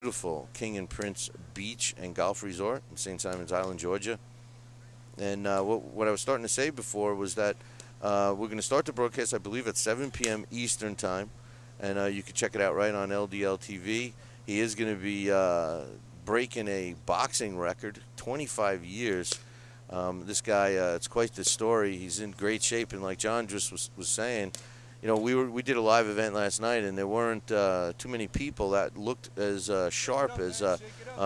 beautiful King and Prince Beach and Golf Resort in St. Simons Island, Georgia. And what I was starting to say before was that we're going to start the broadcast, I believe, at 7 p.m. Eastern Time. And you can check it out right on LDLTV. He is going to be breaking a boxing record, 25 years. This guy, it's quite the story. He's in great shape. And like John just was saying, you know, we did a live event last night, and there weren't too many people that looked as sharp as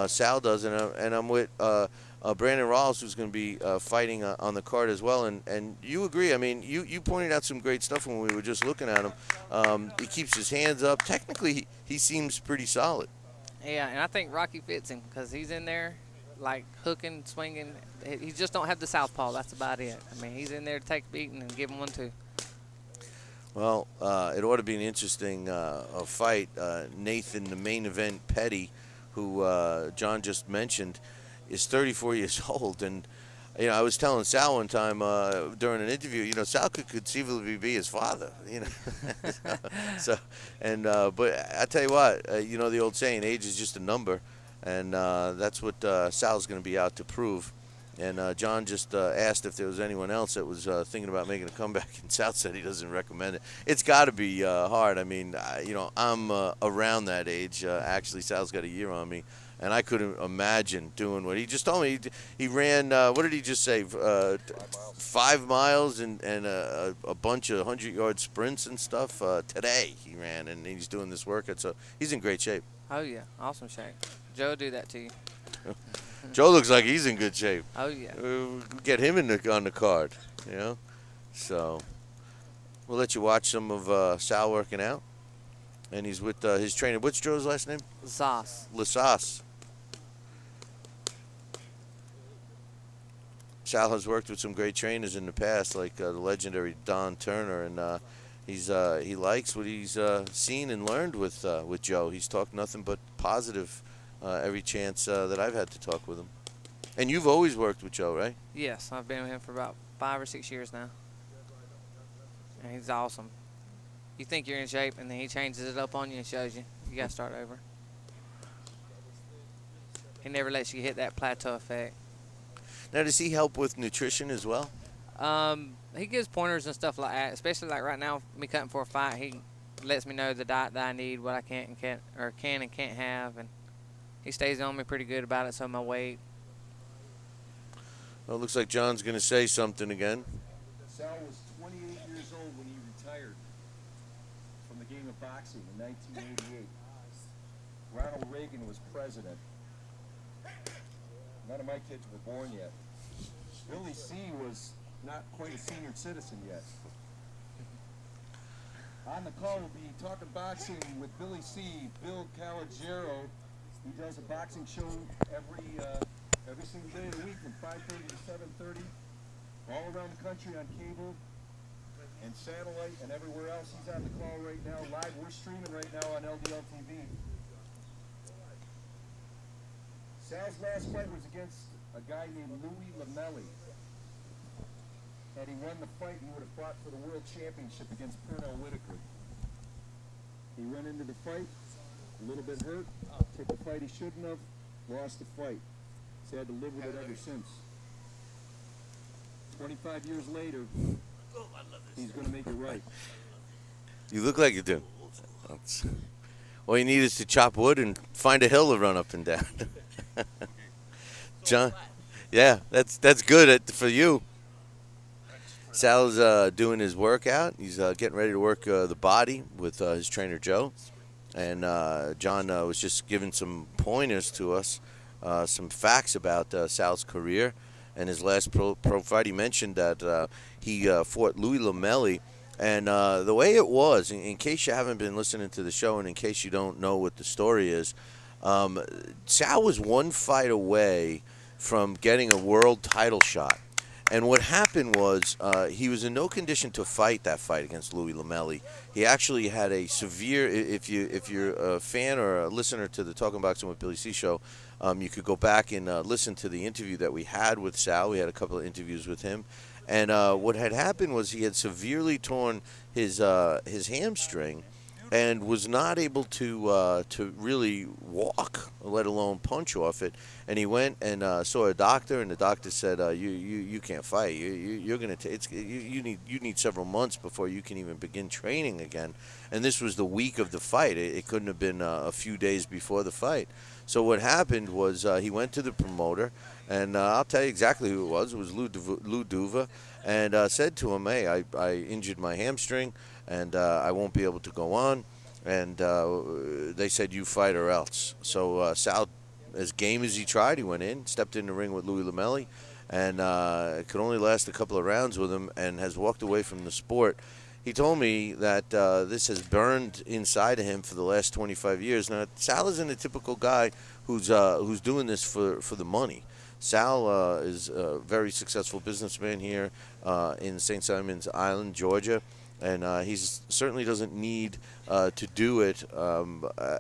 Sal does. And I'm with Brandon Rawls, who's going to be fighting on the card as well. And you agree. I mean, you pointed out some great stuff when we were just looking at him. He keeps his hands up. Technically, he seems pretty solid. Yeah, and I think Rocky fits him because he's in there, like hooking, swinging. He just don't have the southpaw. That's about it. I mean, he's in there to take a beating and give him one too. Well, it ought to be an interesting fight. Nathan, the main event Petty, who John just mentioned, is 34 years old. And, you know, I was telling Sal one time during an interview, you know, Sal could conceivably be his father, you know. But I tell you what, you know, the old saying, age is just a number. And that's what Sal's going to be out to prove. And John just asked if there was anyone else that was thinking about making a comeback, and South said he doesn't recommend it. It's got to be hard. I mean, you know, I'm around that age. Actually, Sal's got a year on me, and I couldn't imagine doing what he just told me. He ran, what did he just say, 5 miles and a bunch of 100-yard sprints and stuff today he ran, and he's doing this workout, so he's in great shape. Oh, yeah, awesome shape. Joe do that to you. Joe looks like he's in good shape. Oh, yeah. We'll get him on the card, you know. So we'll let you watch some of Sal working out. And he's with his trainer. What's Joe's last name? Zas. Lasas. Sal has worked with some great trainers in the past, like the legendary Don Turner, and he likes what he's seen and learned with Joe. He's talked nothing but positive every chance that I've had to talk with him. And you've always worked with Joe, right? Yes, I've been with him for about 5 or 6 years now. And he's awesome. You think you're in shape, and then he changes it up on you and shows you. You got to start over. He never lets you hit that plateau effect. Now, does he help with nutrition as well? He gives pointers and stuff like that, especially like right now, me cutting for a fight. He lets me know the diet that I need, what I can and can't have, and he stays on me pretty good about it, so my weight. Well, it looks like John's going to say something again. Sal was 28 years old when he retired from the game of boxing in 1988. Ronald Reagan was president. None of my kids were born yet. Billy C. was not quite a senior citizen yet. On the call will be Talking Boxing with Billy C. Bill Calogero. He does a boxing show every single day of the week from 5:30 to 7:30, all around the country on cable and satellite and everywhere else. He's on the call right now, live. We're streaming right now on LDLTV. Sal's last fight was against a guy named Louis Lamelli. Had he won the fight, he would have fought for the world championship against Pernell Whitaker. He went into the fight a little bit hurt, took the fight he shouldn't have, lost the fight. He's had to live with it ever since. 25 years later, he's going to make it right. You look like you do. All you need is to chop wood and find a hill to run up and down. John, yeah, that's good for you. Sal's doing his workout. He's getting ready to work the body with his trainer Joe. And John was just giving some pointers to us, some facts about Sal's career and his last pro fight. He mentioned that he fought Louis Lamelli. And the way it was, in case you haven't been listening to the show and in case you don't know what the story is, Sal was one fight away from getting a world title shot. And what happened was he was in no condition to fight that fight against Louis Lamelli. He actually had a severe, if you're a fan or a listener to the Talking Boxing with Billy C show, you could go back and listen to the interview that we had with Sal. We had a couple of interviews with him. And what had happened was he had severely torn his hamstring. and was not able to really walk, let alone punch off it. And he went and saw a doctor, and the doctor said, "You can't fight. You're gonna you need several months before you can even begin training again." And this was the week of the fight. It couldn't have been a few days before the fight. So what happened was he went to the promoter, and I'll tell you exactly who it was. It was Lou Duva, and said to him, "Hey, I injured my hamstring, and I won't be able to go on." And they said, "You fight or else." So Sal, as game as he tried, he went in, stepped in the ring with Louis Lamelli, and it could only last a couple of rounds with him, and has walked away from the sport. He told me that this has burned inside of him for the last 25 years. Now, Sal isn't a typical guy who's doing this for the money. Sal is a very successful businessman here in St. Simons Island, Georgia, and he certainly doesn't need to do it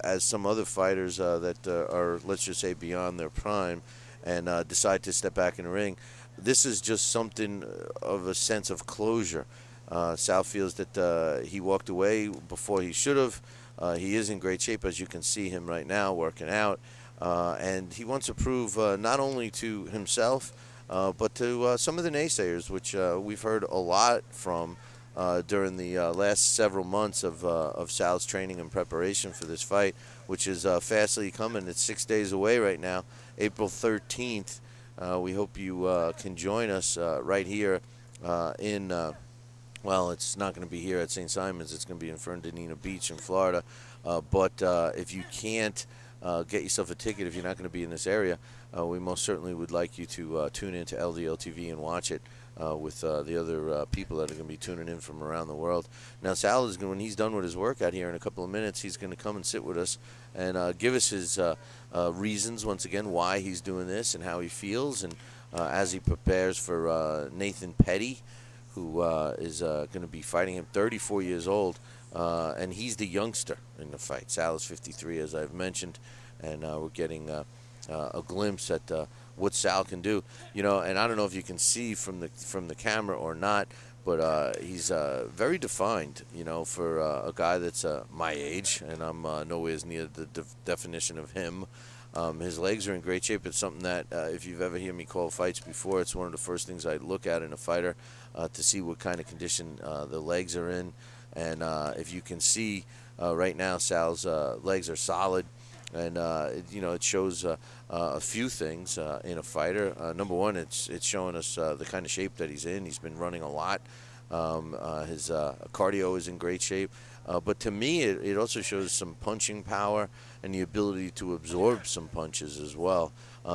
as some other fighters that are, let's just say, beyond their prime and decide to step back in the ring. This is just something of a sense of closure. Sal feels that he walked away before he should have. He is in great shape, as you can see him right now working out. And he wants to prove not only to himself, but to some of the naysayers, which we've heard a lot from during the last several months of Sal's training and preparation for this fight, which is fastly coming. It's 6 days away right now, April 13th. We hope you can join us right here in... well, it's not going to be here at St. Simons. It's going to be in Fernandina Beach in Florida. But if you can't get yourself a ticket, if you're not going to be in this area, we most certainly would like you to tune in to LDLTV and watch it with the other people that are going to be tuning in from around the world. Now, Sal is going, when he's done with his workout here in a couple of minutes, he's going to come and sit with us and give us his reasons, once again, why he's doing this and how he feels, and as he prepares for Nathan Petty, who is going to be fighting him, 34 years old, and he's the youngster in the fight. Sal is 53, as I've mentioned, and we're getting a glimpse at what Sal can do. You know, and I don't know if you can see from the camera or not, but he's very defined, you know, for a guy that's my age, and I'm nowhere near the definition of him. His legs are in great shape. It's something that, if you've ever heard me call fights before, it's one of the first things I look at in a fighter to see what kind of condition the legs are in. And if you can see right now, Sal's legs are solid. And, you know, it shows a few things in a fighter. Number one, it's showing us the kind of shape that he's in. He's been running a lot. His cardio is in great shape. But to me, it also shows some punching power and the ability to absorb some punches as well.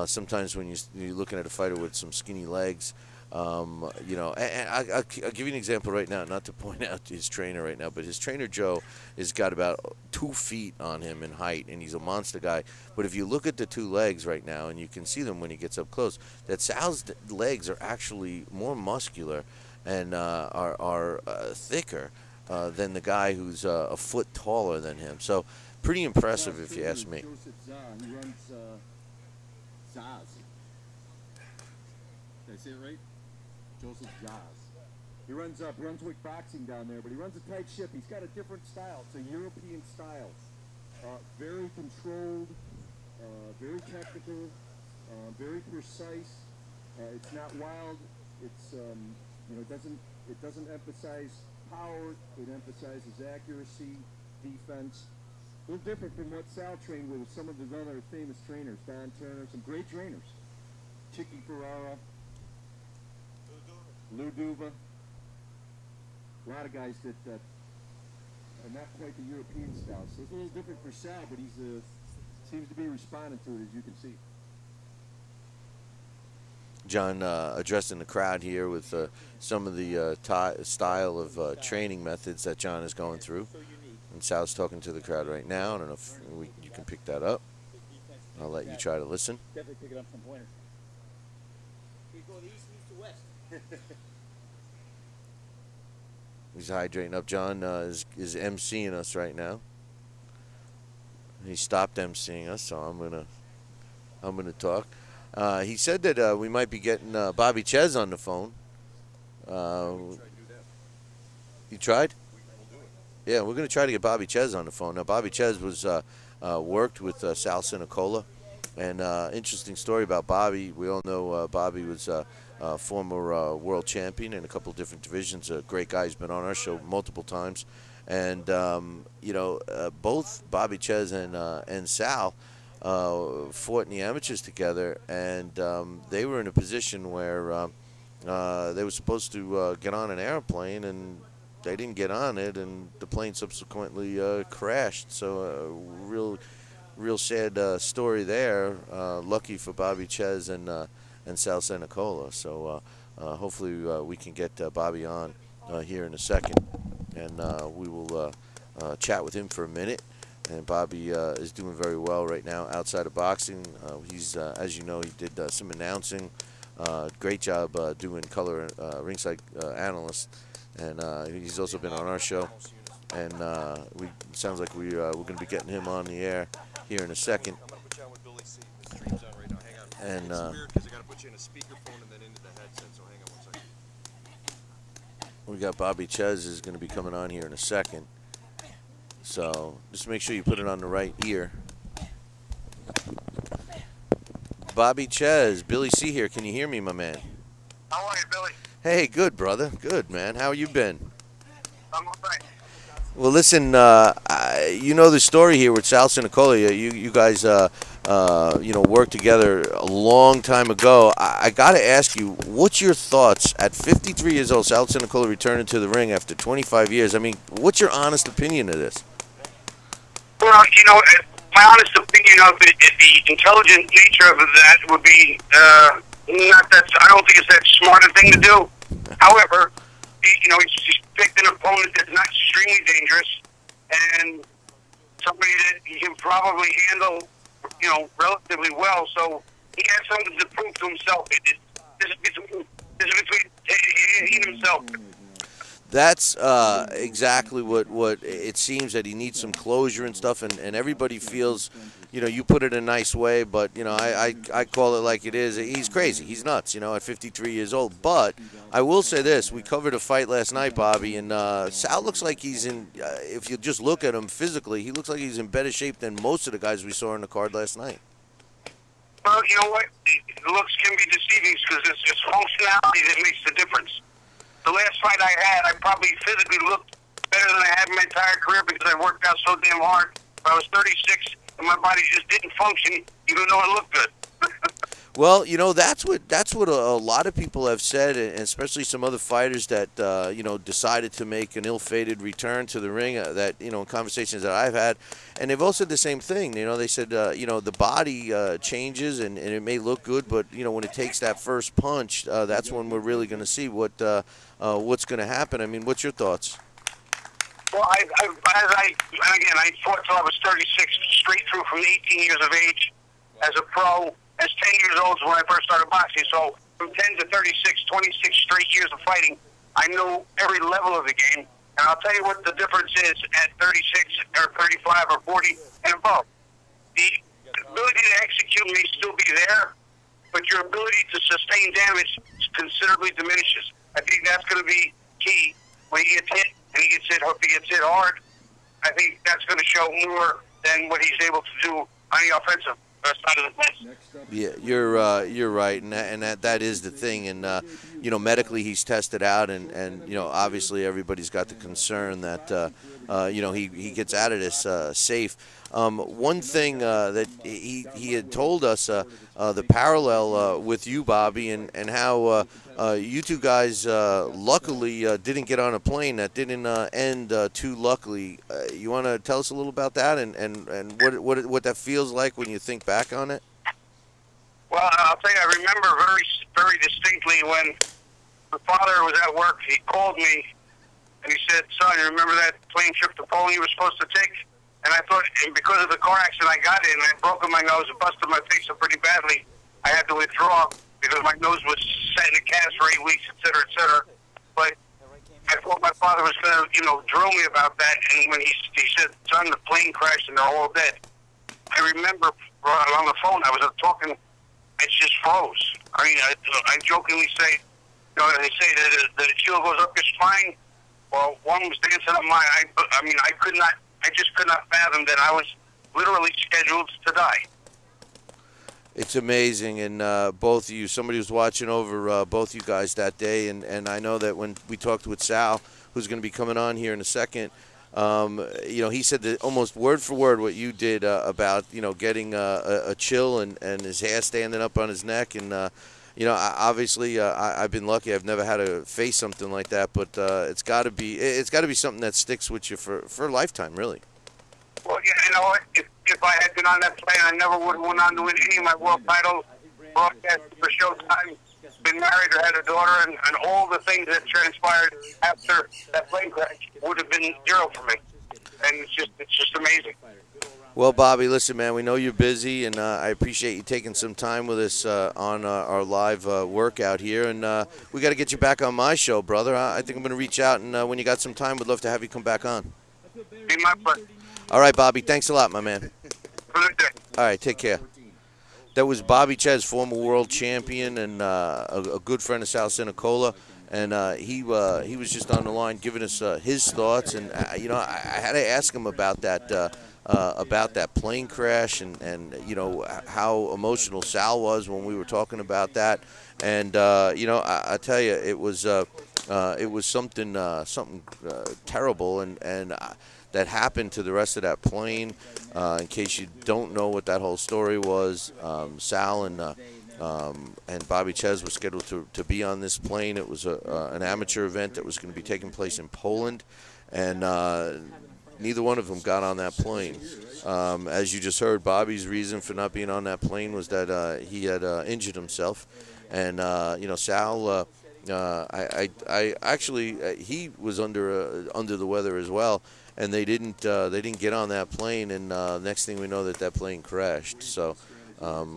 Sometimes when you're looking at a fighter with some skinny legs, you know, and I'll give you an example right now, not to point out his trainer right now, but his trainer Joe has got about 2 feet on him in height, and he's a monster guy. But if you look at the 2 legs right now, and you can see them when he gets up close, that Sal's legs are actually more muscular and are thicker than the guy who's a foot taller than him. So pretty impressive, if you ask me. Joseph Zah. He runs Zaz. Did I say it right? Joseph Zaz. He runs Brunswick Boxing down there, but he runs a tight ship. He's got a different style. It's a European style. Very controlled, very technical, very precise. It's not wild. It's you know, it doesn't emphasize power. It emphasizes accuracy, defense. A little different from what Sal trained with some of his other famous trainers, Don Turner, some great trainers. Chicky Ferrara, Lou Duva. A lot of guys that are not quite the European style. So it's a little different for Sal, but he's seems to be responding to it, as you can see. John addressing the crowd here with some of the style of training methods that John is going through. And Sal's talking to the crowd right now. I don't know if you can pick that up. I'll let you try to listen. Definitely pick it up from pointers. He's going east, to west. He's hydrating up. John is emceeing us right now. He stopped emceeing us, so I'm gonna talk. He said that we might be getting Bobby Chez on the phone. You tried? Yeah, we're going to try to get Bobby Ches on the phone. Now, Bobby Ches was worked with Sal Cenicola. And interesting story about Bobby. We all know Bobby was former world champion in a couple of different divisions. A great guy. He's been on our show multiple times. And, you know, both Bobby Ches and Sal fought in the amateurs together. And they were in a position where they were supposed to get on an airplane, and they didn't get on it, and the plane subsequently crashed. So real sad story there. Lucky for Bobby Ches and Sal Cenicola. So hopefully we can get Bobby on here in a second, and we will chat with him for a minute. And Bobby is doing very well right now outside of boxing. He's, as you know, he did some announcing. Great job doing color ringside analyst. And he's also been on our show. And sounds like we're going to be getting him on the air here in a second. I'm going to put you on with Billy C. The stream's on right now. Hang on. And, it's weird because I got to put you in a speakerphone and then into the headset, so hang on 1 second. we got Bobby Ches is going to be coming on here in a second. So just make sure you put it on the right ear. Bobby Ches, Billy C here. Can you hear me, my man? How are you, Billy? Hey, good, brother. Good, man. How you been? I'm all right. Well, listen, you know the story here with Sal Cenicola. You guys, you know, worked together a long time ago. I got to ask you, what's your thoughts at 53 years old? Sal Cenicola returning to the ring after 25 years. I mean, what's your honest opinion of this? Well, you know, my honest opinion of it, the intelligent nature of that would be not that. I don't think it's that smart a thing to do. However, you know, he's picked an opponent that's not extremely dangerous and somebody that he can probably handle, you know, relatively well. So he has something to prove to himself. This is between he and himself. That's exactly what it seems, that he needs some closure and stuff, and everybody feels, you know, you put it in a nice way, but, you know, I call it like it is. He's crazy. He's nuts, you know, at 53 years old. But I will say this. We covered a fight last night, Bobby, and Sal looks like he's in, if you just look at him physically, he looks like he's in better shape than most of the guys we saw in the card last night. Well, you know what? The looks can be deceiving because it's functionality that makes the difference. The last fight I had, I probably physically looked better than I had in my entire career because I worked out so damn hard. I was 36, and my body just didn't function, even though it looked good. Well, you know, that's what a lot of people have said, and especially some other fighters that you know, decided to make an ill-fated return to the ring. That, you know, in conversations that I've had, and they've all said the same thing. You know, they said you know, the body changes, and it may look good, but, you know, when it takes that first punch, that's when we're really going to see what's going to happen. I mean, what's your thoughts? Well, I fought till I was 36, straight through from 18 years of age as a pro. As 10 years old is when I first started boxing. So from 10 to 36, 26 straight years of fighting, I know every level of the game. And I'll tell you what the difference is at 36 or 35 or 40 and above. The ability to execute may still be there, but your ability to sustain damage considerably diminishes. I think that's going to be key when he gets hit, and he gets hit. Hope he gets hit hard. I think that's going to show more than what he's able to do on the offensive side of the fence. Yeah, you're right, and that is the thing. And you know, medically he's tested out, and you know, obviously everybody's got the concern that you know, he gets out of this safe. One thing that he had told us, the parallel with you, Bobby, and how you two guys luckily didn't get on a plane. That didn't end too luckily. You want to tell us a little about that, and what that feels like when you think back on it? Well, I'll tell you, I remember very distinctly when my father was at work. He called me and he said, "Son, you remember that plane trip to Poland you were supposed to take?" And I thought, and because of the car accident I got in, I broke my nose and busted my face up pretty badly. I had to withdraw because my nose was set in a cast for 8 weeks, et cetera, et cetera. But I thought my father was going to, you know, drill me about that. And when he said, "Son, the plane crashed and they're all dead," I remember on the phone, I was talking, it just froze. I mean, I jokingly say, you know, they say that the chill goes up your spine. Well, one was dancing up my. I mean, I could not. I just could not fathom that I was literally scheduled to die. It's amazing, and both of you, somebody was watching over both you guys that day, and I know that when we talked with Sal, who's going to be coming on here in a second, he said that almost word for word what you did about, getting a chill and his hair standing up on his neck, and obviously I've been lucky. I've never had to face something like that, but it's got to be something that sticks with you for a lifetime, really. Well, yeah, you know what? If I had been on that plane, I never would have went on to win any of my world titles, broadcast for Showtime, been married or had a daughter, and all the things that transpired after that plane crash would have been zero for me. And it's just amazing. Well, Bobby, listen, man, we know you're busy, and I appreciate you taking some time with us on our live workout here. And we got to get you back on my show, brother. I think I'm going to reach out, and when you got some time, we'd love to have you come back on. Be my pleasure. All right, Bobby, thanks a lot, my man. Good day. All right, take care. That was Bobby Ches, former world champion and a good friend of Sal Cenicola. And he was just on the line giving us his thoughts. And, I had to ask him about that plane crash and how emotional Sal was when we were talking about that. And, I tell you, it was something terrible and that happened to the rest of that plane. In case you don't know what that whole story was, Sal and Bobby Ches were scheduled to be on this plane. It was an amateur event that was going to be taking place in Poland, and neither one of them got on that plane. As you just heard, Bobby's reason for not being on that plane was that he had injured himself, and Sal. I actually he was under the weather as well, and they didn't get on that plane, and next thing we know that plane crashed. So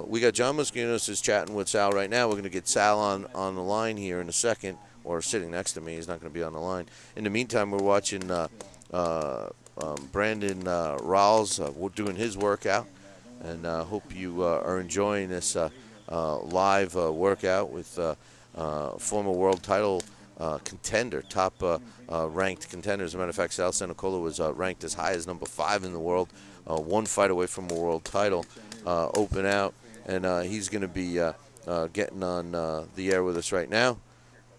we got John Mosquinos is chatting with Sal right now. We're going to get Sal on the line here in a second, or sitting next to me. He's not going to be on the line. In the meantime, we're watching Brandon Rawls. We're doing his workout, and hope you are enjoying this live workout with former world title contender, top ranked contender. As a matter of fact, Sal Cenicola was ranked as high as number 5 in the world, one fight away from a world title, open out, and he's going to be getting on the air with us right now.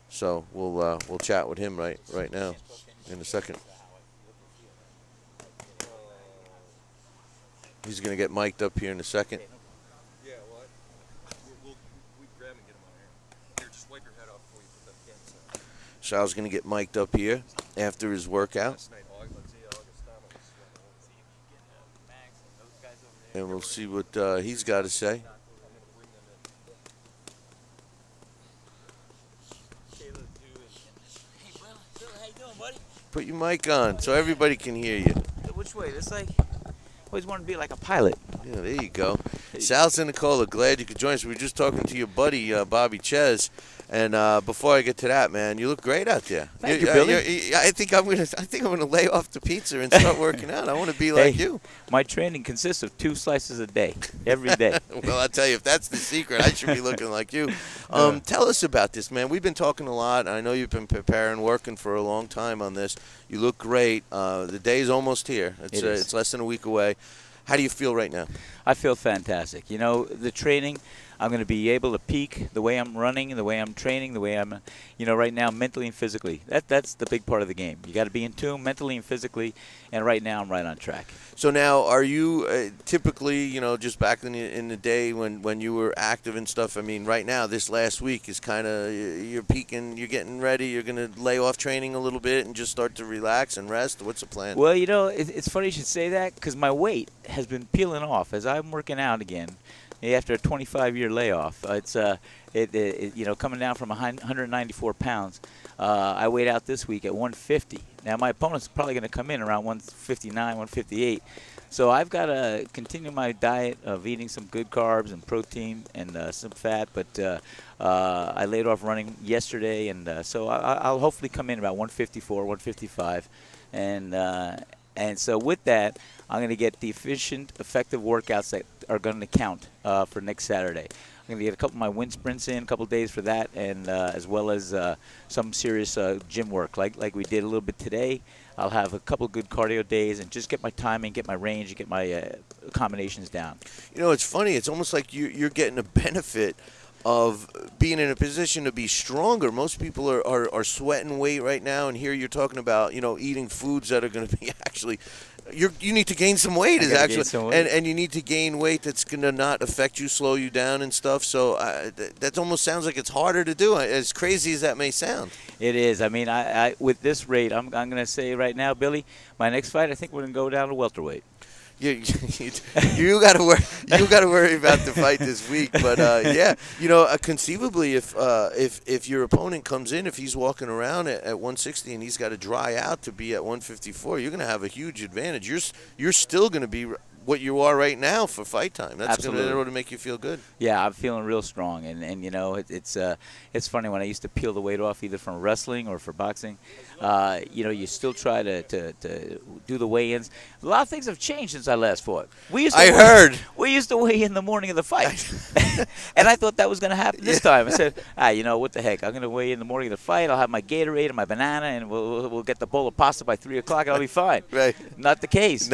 So we'll chat with him right now in a second. He's going to get mic'd up here in a second. Yeah, well, we grab and get him on air. Here, just wipe your head off before you put that again. Sal's going to get mic'd up here after his workout. And we'll see what he's got to say. Put your mic on so everybody can hear you. Which way? It's like, always wanted to be like a pilot. Yeah, there you go. Sal Cenicola, glad you could join us. We were just talking to your buddy, Bobby Ches. And before I get to that, man, you look great out there. Thank you, Billy. I think I'm gonna lay off the pizza and start working out. I want to be like you. My training consists of 2 slices a day, every day. Well, I'll tell you, if that's the secret, I should be looking like you. Tell us about this, man. We've been talking a lot. I know you've been preparing, working for a long time on this. You look great. The day's almost here. It's less than a week away. How do you feel right now? I feel fantastic. You know, the training, I'm going to be able to peak the way I'm running, the way I'm training, the way I'm, right now, mentally and physically. That's the big part of the game. You got to be in tune mentally and physically, and right now I'm right on track. So now, are you typically, just back in the day when you were active and stuff? I mean, right now, this last week is kind of, you're peaking, you're getting ready, you're going to lay off training a little bit and just start to relax and rest? What's the plan? Well, it's funny you should say that, because my weight has been peeling off as I'm working out again. After a 25-year layoff, it's coming down from 194 pounds. I weighed out this week at 150. Now my opponent's probably going to come in around 159, 158. So I've got to continue my diet of eating some good carbs and protein and some fat. But I laid off running yesterday, and so I'll hopefully come in about 154, 155, and so with that, I'm going to get the efficient, effective workouts that are going to count for next Saturday. I'm gonna get a couple of my wind sprints in, a couple of days for that, and as well as some serious gym work, like we did a little bit today. I'll have a couple of good cardio days and just get my timing, get my range, and get my combinations down. You know, it's funny. It's almost like you're getting a benefit of being in a position to be stronger. Most people are sweating weight right now, and here you're talking about, you know, eating foods that are going to be actually. You need to gain some weight, and you need to gain weight that's going to not affect you, slow you down, and stuff. So that almost sounds like it's harder to do, as crazy as that may sound. It is. I mean, I with this rate, I'm going to say right now, Billy, my next fight, I think we're going to go down to welterweight. You got to worry. You got to worry about the fight this week. But yeah, you know, conceivably, if your opponent comes in, if he's walking around at 160 and he's got to dry out to be at 154, you're going to have a huge advantage. You're still going to be what you are right now for fight time. That's going to make you feel good. Yeah, I'm feeling real strong, and you know, it's funny when I used to peel the weight off either from wrestling or for boxing. You know, you still try to do the weigh-ins. A lot of things have changed since I last fought. We used to weigh in the morning of the fight, and I thought that was going to happen this time. I said, you know, what the heck? I'm going to weigh in the morning of the fight. I'll have my Gatorade and my banana, and we'll get the bowl of pasta by 3 o'clock, and I'll be fine. Right. Not the case.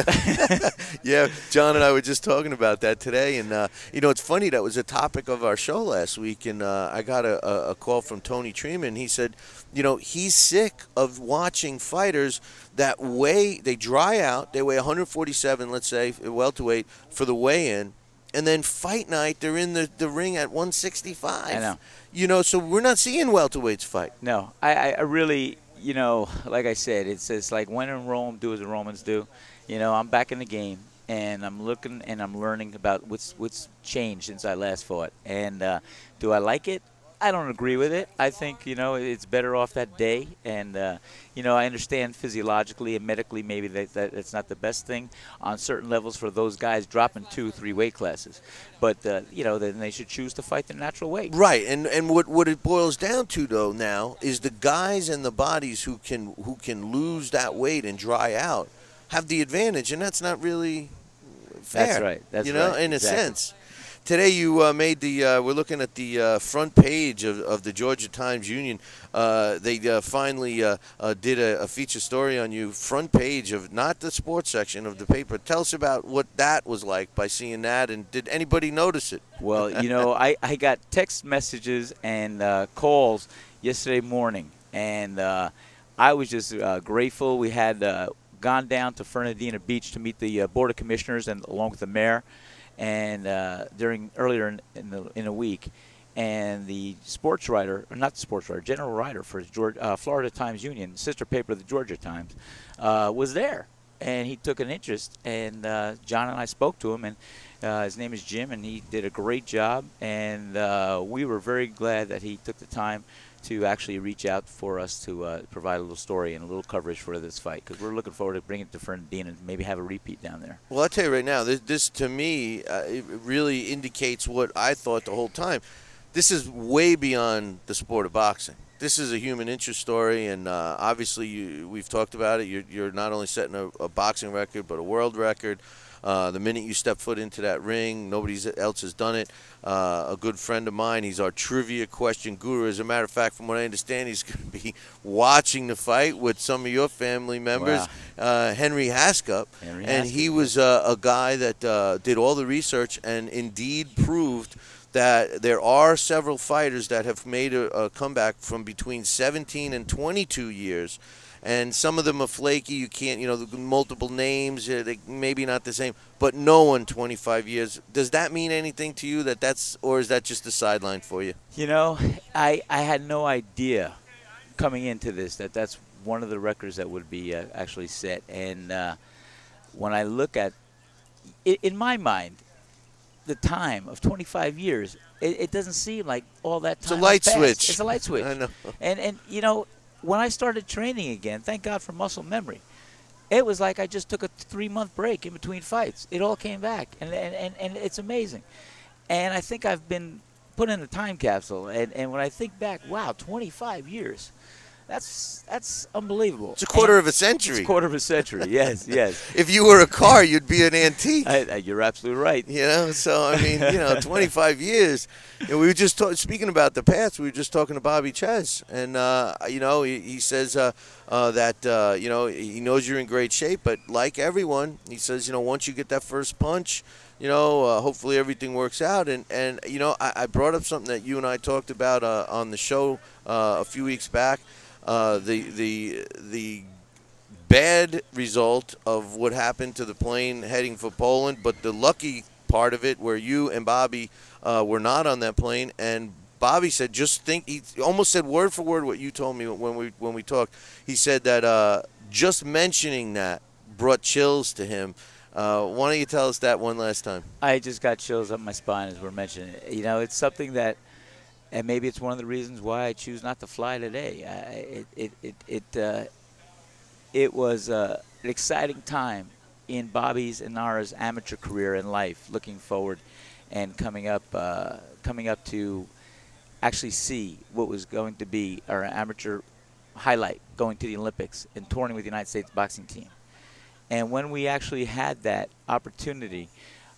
Yeah, John and I were just talking about that today, and you know, it's funny, that was a topic of our show last week, and I got a call from Tony Treman. He said, you know, he's sick of watching fighters that they dry out, they weigh 147, let's say, welterweight for the weigh-in, and then fight night they're in the ring at 165. I know. You know, so we're not seeing welterweights fight. No, I really, you know, like I said, it's like when in Rome, do as the Romans do. You know, I'm back in the game, and I'm looking and I'm learning about what's changed since I last fought. And do I like it? I don't agree with it. I think, you know, it's better off that day. And, you know, I understand physiologically and medically maybe that it's not the best thing on certain levels for those guys dropping 2 or 3 weight classes. But, you know, then they should choose to fight their natural weight. Right. And what it boils down to, though, now is the guys and the bodies who can lose that weight and dry out have the advantage. And that's not really fair. That's right. That's you know, right. in Exactly. a sense. Today you made the, we're looking at the front page of the Georgia Times-Union. They finally did a feature story on you, front page of, not the sports section of the paper. Tell us about what that was like by seeing that, and did anybody notice it? Well, you know, I got text messages and calls yesterday morning, and I was just grateful. We had gone down to Fernandina Beach to meet the Board of Commissioners and along with the mayor, and earlier in the week, and the sports writer, or not the sports writer, general writer for Florida Times-Union, sister paper of the Georgia Times, was there, and he took an interest, and John and I spoke to him, and his name is Jim, and he did a great job, and we were very glad that he took the time to actually reach out for us to provide a little story and a little coverage for this fight, because we're looking forward to bringing it to Fernandina and maybe have a repeat down there. Well, I'll tell you right now, this to me, it really indicates what I thought the whole time. This is way beyond the sport of boxing. This is a human interest story, and obviously we've talked about it. You're not only setting a boxing record, but a world record. The minute you step foot into that ring, nobody else has done it. A good friend of mine, he's our trivia question guru. As a matter of fact, from what I understand, he's going to be watching the fight with some of your family members, wow. Henry Haskup. And he was a guy that did all the research and indeed proved that there are several fighters that have made a comeback from between 17 and 22 years. And some of them are flaky. You can't, you know, the multiple names, they maybe not the same, but no one 25 years. Does that mean anything to you, or is that just a sideline for you? You know, I had no idea coming into this that's one of the records that would be actually set. And when I look at it, in my mind, the time of 25 years, it doesn't seem like all that time. It's a light switch. It's a light switch. I know. And you know, when I started training again, thank God for muscle memory, it was like I just took a 3-month break in between fights. It all came back, and it's amazing. And I think I've been put in a time capsule, and when I think back, wow, 25 years. That's unbelievable. It's a quarter And of a century. It's a quarter of a century. Yes, yes. If you were a car, you'd be an antique. You're absolutely right. You know, so I mean, 25 years. We were just speaking about the past. We were just talking to Bobby Ches, and he says that he knows you're in great shape, but like everyone, he says once you get that first punch, hopefully everything works out. And I brought up something that you and I talked about on the show a few weeks back. The bad result of what happened to the plane heading for Poland, but the lucky part of it where you and Bobby were not on that plane. And Bobby said, he almost said word for word what you told me when we talked. He said that just mentioning that brought chills to him. Why don't you tell us that one last time? I just got chills up my spine as we're mentioning it. It's something that, and maybe it's one of the reasons why I choose not to fly today. It was an exciting time in Bobby's and Nara's amateur career in life, looking forward and coming up to actually see what was going to be our amateur highlight, going to the Olympics and touring with the United States boxing team. And when we actually had that opportunity,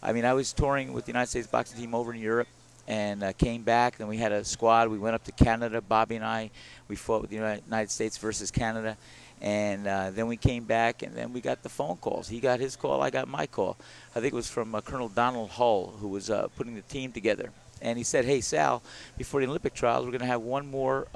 I mean, I was touring with the United States boxing team over in Europe, and came back. Then we had a squad. We went up to Canada, Bobby and I. We fought with the United States versus Canada. And then we came back, and then we got the phone calls. He got his call. I got my call. I think it was from Colonel Donald Hull, who was putting the team together. And he said, hey, Sal, before the Olympic trials, we're going to have one more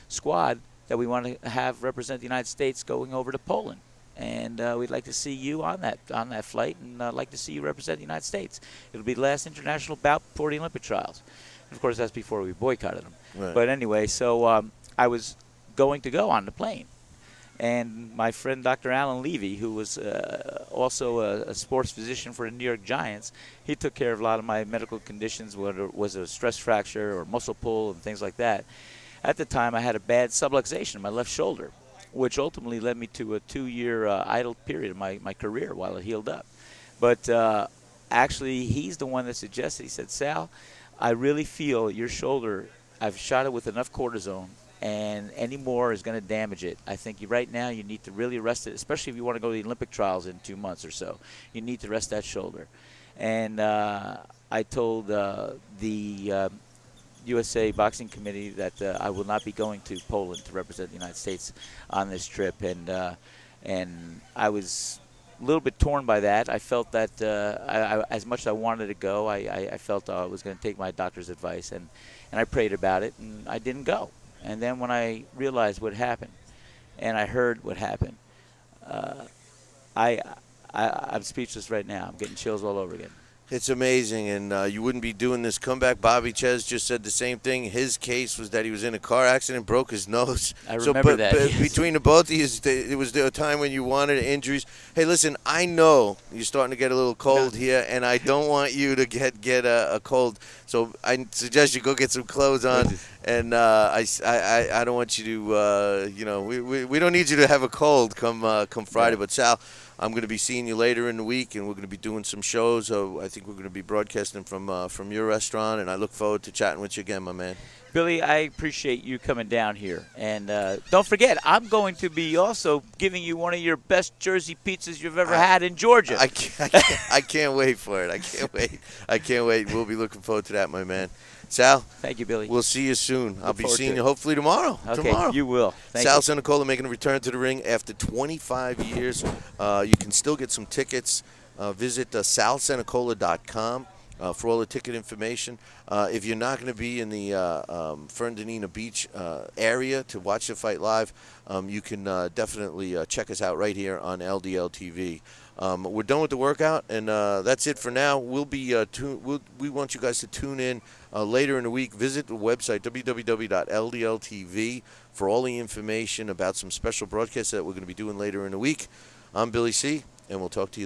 squad that we want to have represent the United States going over to Poland. And we'd like to see you on that flight, and I'd like to see you represent the United States. It'll be the last international bout before the Olympic trials. And of course, that's before we boycotted them. Right. But anyway, so I was going to go on the plane. And my friend Dr. Alan Levy, who was also a sports physician for the New York Giants, he took care of a lot of my medical conditions, whether it was a stress fracture or muscle pull and things like that. At the time, I had a bad subluxation in my left shoulder, which ultimately led me to a 2-year idle period of my career while it healed up. But actually, he's the one that suggested, he said, Sal, I really feel your shoulder, I've shot it with enough cortisone, and any more is going to damage it. I think right now you need to really rest it, especially if you want to go to the Olympic trials in 2 months or so. You need to rest that shoulder. And I told the USA Boxing Committee that I will not be going to Poland to represent the United States on this trip, and I was a little bit torn by that. I felt that as much as I wanted to go, I felt I was going to take my doctor's advice, and I prayed about it, and I didn't go. And then when I realized what happened, and I heard what happened, I'm speechless right now. I'm getting chills all over again. It's amazing, and you wouldn't be doing this comeback. Bobby Ches just said the same thing. His case was that he was in a car accident, broke his nose. I remember that. Yes. Between the both of you, it was a time when you wanted injuries. Hey, listen, I know you're starting to get a little cold here, and I don't want you to get a cold. So I suggest you go get some clothes on, and I don't want you to, we don't need you to have a cold come Friday. But Sal, I'm going to be seeing you later in the week, and we're going to be doing some shows. I think we're going to be broadcasting from your restaurant, and I look forward to chatting with you again, my man. Billy, I appreciate you coming down here. And don't forget, I'm going to be also giving you one of your best Jersey pizzas you've ever had in Georgia. I can't wait for it. I can't wait. We'll be looking forward to that, my man. Sal. Thank you, Billy. We'll see you soon. I'll be seeing you hopefully tomorrow. Okay, you will. Sal Cenicola making a return to the ring after 25 years. You can still get some tickets. Visit salcenicola.com for all the ticket information. If you're not going to be in the Fernandina Beach area to watch the fight live, you can definitely check us out right here on LDLTV. We're done with the workout, and that's it for now. We'll be we want you guys to tune in later in the week. Visit the website www.ldltv for all the information about some special broadcasts that we're going to be doing later in the week. I'm Billy C, and we'll talk to you then.